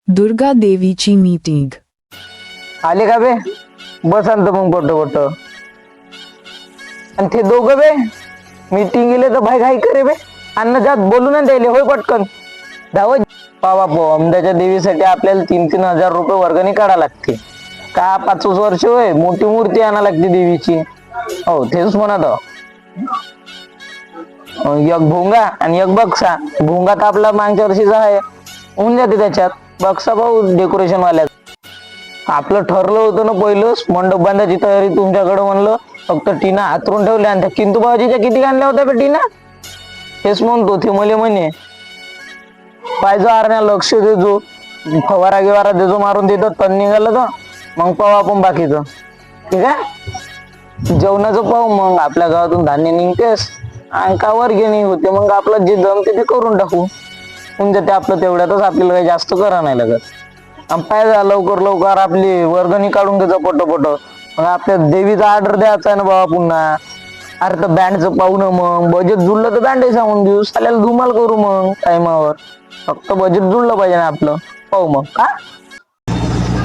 दुर्गा देवीची मीटिंग. आले का बे? बस आणतो मग बोट आणि ते दोघं बे मीटिंग गेले तर भाई घाई करे बे. अन्न जात बोलून द्यायले होय पटकन धाव. बाबा अमदाच्या देवीसाठी आपल्याला 3-3 हजार रुपये वर्गणी काढा लागते. का 5 वर्ष होय मोठी मूर्ती आणा लागते देवीची. हो तेच म्हणत एक भोंगा आणि एक बक्सा. भोंगा तर आपला मागच्या वर्षीचा आहे, होऊन जाते त्याच्यात. बक्सा भाऊ डेकोरेशन वाल्यात. आपलं ठरलं होतं ना पहिलंच मंडप बांधायची तयारी तुमच्याकडे. म्हणलं फक्त टीना हातरून ठेवल्या आणि त्या किंतू भाऊजीच्या किती आणल्या होत्या बे टीना? हेच म्हणतो ते मले म्हणे पाहिजे आरण्या लक्ष देजो, फवारा गिवारा देजो मारून देतो तण निघालं तर मग पाहू आपण बाकीचं. ठीक आहे, जेवणाचं पाहू. मग आपल्या गावातून धान्य निघतेस आणि का वर्गणी होते, मग आपलं जे जमते ते करून टाकू. होऊन जाते आपलं तेवढ्यातच. आपल्याला काही जास्त करा नाही लागत. पाहिजे लवकर लवकर आपली वर्गणी काढून घ्यायचं पटोपट. मग आपल्या देवीचा ऑर्डर द्यायचा आहे ना बाबा पुन्हा. अरे तर बँडचं पाहू ना. मग बजेट जुळलं तर बँडही सांगून देऊ, चालेल धुमाल करू मग टायमावर. फक्त बजेट जुळलं पाहिजे ना आपलं. पाहू मग का